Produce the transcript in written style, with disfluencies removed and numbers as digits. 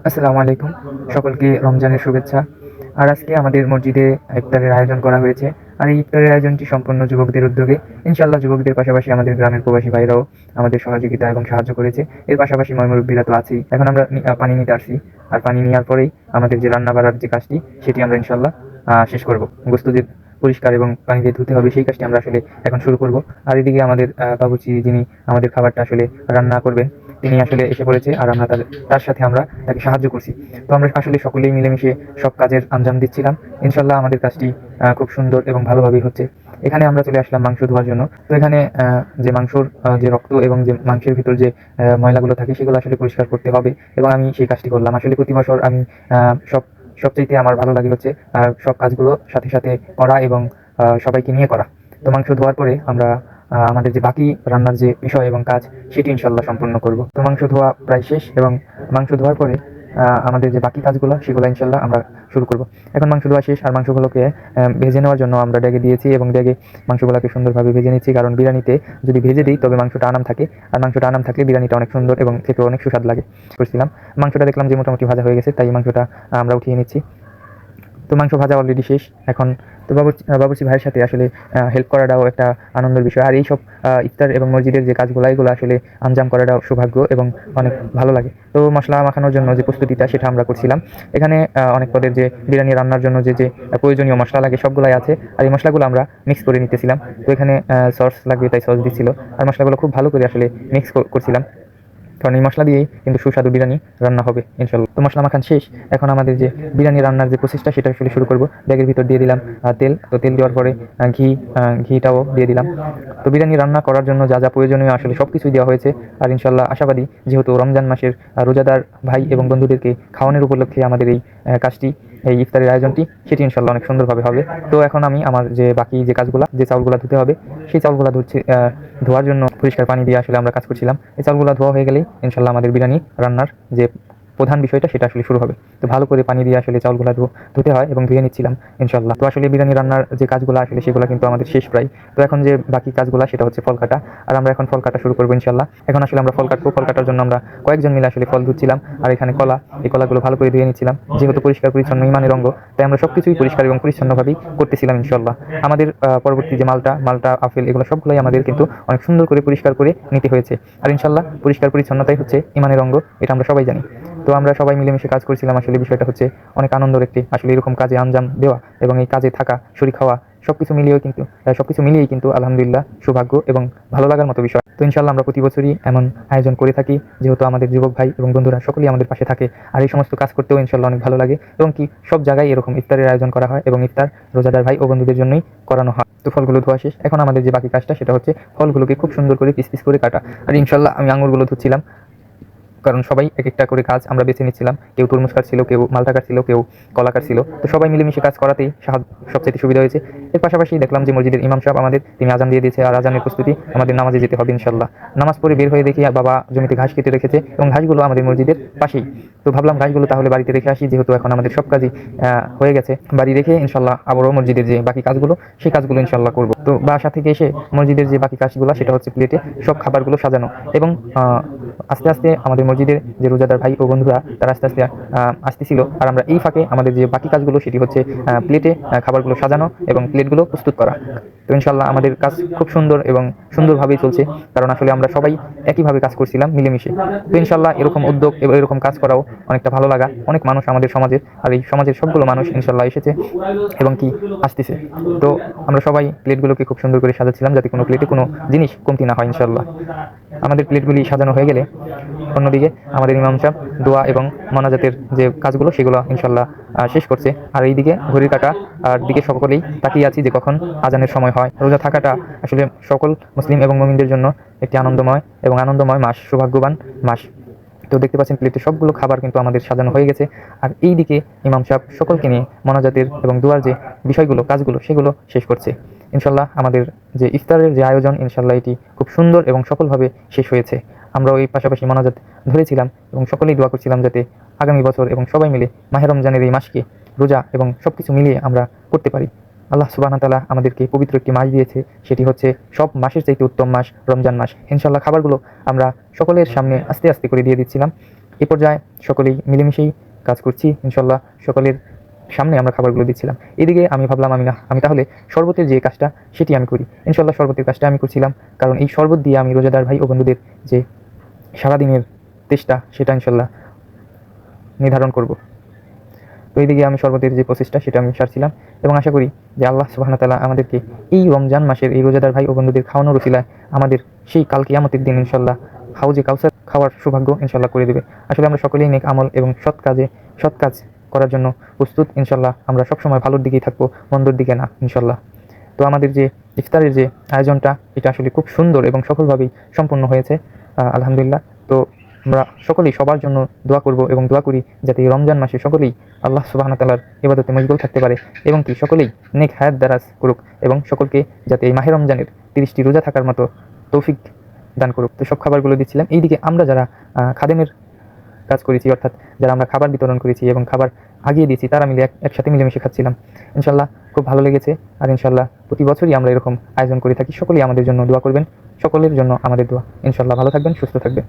আসসালামু আলাইকুম, সকলকে রমজানের শুভেচ্ছা। আর আজকে আমাদের মসজিদে ইফতারের আয়োজন করা হয়েছে। আর এই ইফতারের আয়োজনটি সম্পূর্ণ যুবকদের উদ্যোগে। ইনশাআল্লাহ যুবকদের পাশাপাশি আমাদের গ্রামের প্রবাসী ভাইরাও আমাদের সহযোগিতা এবং সাহায্য করেছে। এর পাশাপাশি মুরব্বিরা তো আছেই। এখন আমরা পানি নিতে আসছি। আর পানি নেওয়ার পরেই আমাদের যে রান্না বাড়ার যে কাজটি সেটি আমরা ইনশাআল্লাহ শেষ করব। গোশত যে পরিষ্কার এবং পানি দিয়ে ধুতে হবে সেই কাজটি আমরা আসলে এখন শুরু করব। আর এদিকে আমাদের বাবুর্চি যিনি আমাদের খাবারটা আসলে রান্না করবেন তিনি আসলে এসে পড়েছে, আর আমরা তার সাথে আমরা তাকে সাহায্য করছি। তো আমরা আসলে সকলেই মিলেমিশে সব কাজের আঞ্জাম দিচ্ছিলাম। ইনশাল্লাহ আমাদের কাজটি খুব সুন্দর এবং ভালোভাবেই হচ্ছে। এখানে আমরা চলে আসলাম মাংস ধোয়ার জন্য। তো এখানে যে মাংসর যে রক্ত এবং যে মাংসের ভিতর যে ময়লাগুলো থাকে সেগুলো আসলে পরিষ্কার করতে হবে, এবং আমি সেই কাজটি করলাম। আসলে প্রতি বছর আমি সবচাইতে আমার ভালো লাগে হচ্ছে সব কাজগুলো সাথে সাথে করা এবং সবাইকে নিয়ে করা। তো মাংস ধোয়ার পরে আমরা আমাদের যে বাকি রান্নার যে বিষয় এবং কাজ সেটি ইনশাল্লাহ সম্পূর্ণ করব। তো মাংস ধোয়া প্রায় শেষ, এবং মাংস ধোয়ার পরে আমাদের যে বাকি কাজগুলো সেগুলো ইনশাল্লাহ আমরা শুরু করব। এখন মাংস ধোয়া শেষ, আর মাংসগুলোকে ভেজে নেওয়ার জন্য আমরা ডেগে দিয়েছি, এবং ডেগে মাংসগুলোকে সুন্দরভাবে ভেজে নিচ্ছি। কারণ বিরিয়ানিতে যদি ভেজে দিই তবে মাংসটা আনাম থাকে, আর মাংসটা আনাম থাকলে বিরিয়ানিটা অনেক সুন্দর এবং খেতে অনেক সুস্বাদ লাগে। করছিলাম মাংসটা, দেখলাম যে মোটামুটি ভাজা হয়ে গেছে, তাই মাংসটা আমরা উঠিয়ে নিচ্ছি। তো মাংস ভাজা অলরেডি শেষ এখন। তো বাবুর্চি ভাইয়ের সাথে আসলে হেল্প করাটাও একটা আনন্দের বিষয়। আর এইসব ইফতার এবং মসজিদের যে কাজগুলো এগুলো আসলে আঞ্জাম করাটাও সৌভাগ্য এবং অনেক ভালো লাগে। তো মশলা মাখানোর জন্য যে প্রস্তুতিটা সেটা আমরা করছিলাম। এখানে অনেক পদের যে বিরিয়ানি রান্নার জন্য যে যে প্রয়োজনীয় মশলা লাগে সবগুলাই আছে, আর এই মশলাগুলো আমরা মিক্স করে নিতেছিলাম। তো এখানে সস লাগবে তাই সস দিচ্ছিল, আর মশলাগুলো খুব ভালো করে আসলে মিক্স করছিলাম, কারণ এই মশলা দিয়েই কিন্তু সুস্বাদু বিরিয়ানি রান্না হবে ইনশাল্লাহ। তো মশলা মাখান শেষ, এখন আমাদের যে বিরিয়ানি রান্নার যে প্রসেসটা সেটা আসলে শুরু করবো। ব্যাগের ভিতর দিয়ে দিলাম তেল। তো তেল দেওয়ার পরে ঘিটাও দিয়ে দিলাম। তো বিরিয়ানি রান্না করার জন্য যা যা প্রয়োজনীয় আসলে সব কিছুই দেওয়া হয়েছে। আর ইনশাল্লাহ আশাবাদী, যেহেতু রমজান মাসের রোজাদার ভাই এবং বন্ধুদেরকে খাওয়ানোর উপলক্ষে আমাদের এই কাজটি, এই ইফতারের আয়োজনটি, সেটি ইনশাল্লাহ অনেক সুন্দরভাবে হবে। তো এখন আমি আমার যে বাকি যে কাজগুলো, যে চাউলগুলো ধুতে হবে সেই চাউলগুলো ধোয়ার জন্য পরিষ্কার পানি দিয়ে আসলে আমরা কাজ করছিলাম। এই চাউলগুলো ধোয়া হয়ে গেলেই ইনশাল্লাহ আমাদের বিরিয়ানি রান্নার যে প্রধান বিষয়টা সেটা আসলে শুরু হবে। তো ভালো করে পানি দিয়ে আসলে চাউলগুলো ধুতে হয় এবং ধুয়ে নিচ্ছিলাম ইনশাল্লাহ। তো আসলে বিরিয়ানি রান্নার যে কাজগুলো আসলে সেগুলো কিন্তু আমাদের শেষ প্রায়। তো এখন যে বাকি কাজগুলো সেটা হচ্ছে ফল কাটা, আর আমরা এখন ফল কাটা শুরু করবো ইনশাল্লাহ। এখন আসলে আমরা ফল কাটবো। ফল কাটার জন্য আমরা কয়েকজন মিলে আসলে ফল ধুচ্ছিলাম, আর এখানে কলা, এই কলাগুলো ভালো করে ধুয়ে নিচ্ছিলাম। যেহেতু পরিষ্কার পরিচ্ছন্ন ইমানের অঙ্গ, তাই আমরা সবকিছুই পরিষ্কার এবং পরিচ্ছন্নভাবেই করতেছিলাম ইনশাল্লাহ। আমাদের পরবর্তী যে মালটা আপেল এগুলো সবগুলোই আমাদের কিন্তু অনেক সুন্দর করে পরিষ্কার করে নিতে হয়েছে। আর ইনশাল্লাহ পরিষ্কার পরিচ্ছন্নতাই হচ্ছে ইমানের অঙ্গ, এটা আমরা সবাই জানি। তো আমরা সবাই মিলেমিশে কাজ করছিলাম। আসলে বিষয়টা হচ্ছে অনেক আনন্দের একটি, আসলে এরকম কাজে আঞ্জাম দেওয়া এবং এই কাজে থাকা, শরীক হওয়া, সবকিছু মিলিয়েই কিন্তু আলহামদুলিল্লাহ সৌভাগ্য এবং ভালো লাগার মতো বিষয়। তো ইনশাল্লাহ আমরা প্রতি বছরই এমন আয়োজন করে থাকি, যেহেতু আমাদের যুবক ভাই এবং বন্ধুরা সকলেই আমাদের পাশে থাকে। আর এই সমস্ত কাজ করতেও ইনশাল্লাহ অনেক ভালো লাগে, এবং কি সব জায়গায় এরকম ইফতারের আয়োজন করা হয়, এবং ইফতার রোজাদার ভাই ও বন্ধুদের জন্যই করানো হয়। তো ফলগুলো ধোয়া শেষ, এখন আমাদের যে বাকি কাজটা সেটা হচ্ছে ফলগুলোকে খুব সুন্দর করে পিস পিস করে কাটা। আর ইনশাল্লাহ আমি আঙুরগুলো ধুচ্ছিলাম, কারণ সবাই এক একটা করে কাজ আমরা বেছে নিচ্ছিলাম। কেউ তরমুজ কাটছিল, কেউ মালটা কাটছিল, কেউ কলা কাটছিল। তো সবাই মিলেমিশে কাজ করাতেই সবচেয়ে সুবিধা হয়েছে। এর পাশাপাশি দেখলাম যে মসজিদের ইমাম সাহেব আমাদের, তিনি আজান দিয়ে দিয়েছে, আর আজানের প্রস্তুতি, আমাদের নামাজে যেতে হবে ইনশাল্লাহ। নামাজ পড়ে বের হয়ে দেখি বাবা জমিতে ঘাস কেটে রেখেছে, এবং ঘাসগুলো আমাদের মসজিদের পাশেই। তো ভাবলাম ঘাসগুলো তাহলে বাড়িতে রেখে আসি, যেহেতু এখন আমাদের সব কাজই হয়ে গেছে। বাড়ি রেখে ইনশাল্লাহ আবারও মসজিদের যে বাকি কাজগুলো সেই কাজগুলো ইনশাল্লাহ করবো। তো বাসা থেকে এসে মসজিদের যে বাকি কাজগুলো সেটা হচ্ছে প্লেটে সব খাবারগুলো সাজানো, এবং আস্তে আস্তে আমাদের মসজিদের যে রোজাদার ভাই ও বন্ধুরা তারা আস্তে আস্তে আসতেছিল। আর আমরা এই ফাঁকে আমাদের যে বাকি কাজগুলো সেটি হচ্ছে প্লেটে খাবারগুলো সাজানো এবং প্লেটগুলো প্রস্তুত করা। তো ইনশাল্লাহ আমাদের কাজ খুব সুন্দর এবং সুন্দরভাবেই চলছে, কারণ আসলে আমরা সবাই একইভাবে কাজ করছিলাম মিলেমিশে। তো ইনশাল্লাহ এরকম উদ্যোগ এবং এরকম কাজ করাও অনেকটা ভালো লাগা। অনেক মানুষ আমাদের সমাজের, আর এই সমাজের সবগুলো মানুষ ইনশাল্লাহ এসেছে এবং কি আসতেছে। তো আমরা সবাই প্লেটগুলোকে খুব সুন্দর করে সাজাচ্ছিলাম, যাতে কোনো প্লেটে কোনো জিনিস কমতি না হয় ইনশাল্লাহ। আমাদের প্লেটগুলি সাজানো হয়ে গেলে অন্যদিকে আমাদের ইমাম সাহেব দোয়া এবং মোনাজাতের যে কাজগুলো সেগুলো ইনশাল্লাহ শেষ করছে। আর এইদিকে ঘড়ির কাঁটা আর দিকে সকলেই তাকিয়ে আছি যে কখন আজানের সময় হয়। রোজা থাকাটা আসলে সকল মুসলিম এবং মুমিনদের জন্য একটি আনন্দময় মাস, সৌভাগ্যবান মাস। তো দেখতে পাচ্ছেন প্লেটে সবগুলো খাবার কিন্তু আমাদের সাজানো হয়ে গেছে। আর এই দিকে ইমাম সাহেব সকলকে নিয়ে মোনাজাতের এবং দোয়ার যে বিষয়গুলো, কাজগুলো সেগুলো শেষ করছে ইনশাল্লাহ। আমাদের যে ইফতারের যে আয়োজন ইনশাল্লাহ এটি খুব সুন্দর এবং সফলভাবে শেষ হয়েছে। আমরা ওই পাশাপাশি মোনাজাত ধরেছিলাম এবং সকলেই দোয়া করছিলাম যাতে আগামী বছর এবং সবাই মিলে মাহে রমজানের এই মাসকে রোজা এবং সবকিছু মিলিয়ে আমরা করতে পারি। আল্লাহ সুবহানাহু ওয়া তাআলা আমাদেরকে পবিত্র একটি মাস দিয়েছে, সেটি হচ্ছে সব মাসের চাইতে উত্তম মাস রমজান মাস। ইনশাল্লাহ খাবারগুলো আমরা সকলের সামনে আস্তে আস্তে করে দিয়ে দিচ্ছিলাম। এ পর্যায়ে সকলেই মিলেমিশেই কাজ করছি ইনশাল্লাহ। সকলের সামনে আমরা খাবারগুলো দিচ্ছিলাম। এদিকে আমি ভাবলাম আমি তাহলে শরবতের যে কাজটা সেটি আমি করি। ইনশাল্লাহ শরবতের কাজটা আমি করছিলাম, কারণ এই শরবত দিয়ে আমি রোজাদার ভাই ও বন্ধুদের যে সারাদিনের তেষ্টা সেটা ইনশাল্লাহ নির্ধারণ করব। তো এইদিকে আমি শরবতের যে প্রসেসটা সেটা আমি সারছিলাম, এবং আশা করি যে আল্লাহ সুবহানাহু ওয়া তাআলা আমাদেরকে এই রমজান মাসের এই রোজাদার ভাই ও বন্ধুদের খাওয়ানোর উসিলায় আমাদের সেই কাল কিয়ামতের দিন ইনশাল্লাহ হাউজে কাউসার খাওয়ার সৌভাগ্য ইনশাল্লাহ করে দেবে। আসলে আমরা সকলেই নেক আমল এবং সৎ কাজ করার জন্য প্রস্তুত। ইনশাল্লাহ আমরা সবসময় ভালোর দিকেই থাকবো, মন্দর দিকে না ইনশাল্লাহ। তো আমাদের যে ইফতারের যে আয়োজনটা এটা আসলে খুব সুন্দর এবং সফলভাবেই সম্পন্ন হয়েছে আলহামদুলিল্লাহ। তো আমরা সকলেই সবার জন্য দোয়া করব এবং দোয়া করি যাতে এই রমজান মাসে সকলেই আল্লাহ সুবহানাহু ওয়া তাআলার ইবাদতে মশগুল থাকতে পারে, এবং কি সকলেই নেক হায়াত দারাজ করুক, এবং সকলকে যাতে এই মাহে রমজানের 30টি রোজা থাকার মতো তৌফিক দান করুক। তো সব খাবারগুলো দিচ্ছিলাম। এইদিকে আমরা যারা খাদেমের কাজ করেছি, অর্থাৎ যারা আমরা খাবার বিতরণ করেছি এবং খাবার আগিয়ে দিয়েছি, তারা মিলে একসাথে মিলেমিশে খাচ্ছিলাম। ইনশাল্লাহ খুব ভালো লেগেছে। আর ইনশাল্লাহ প্রতি বছরই আমরা এরকম আয়োজন করে থাকি। সকলেই আমাদের জন্য দোয়া করবেন, সকলের জন্য আমাদের দোয়া। ইনশাল্লাহ ভালো থাকবেন, সুস্থ থাকবেন।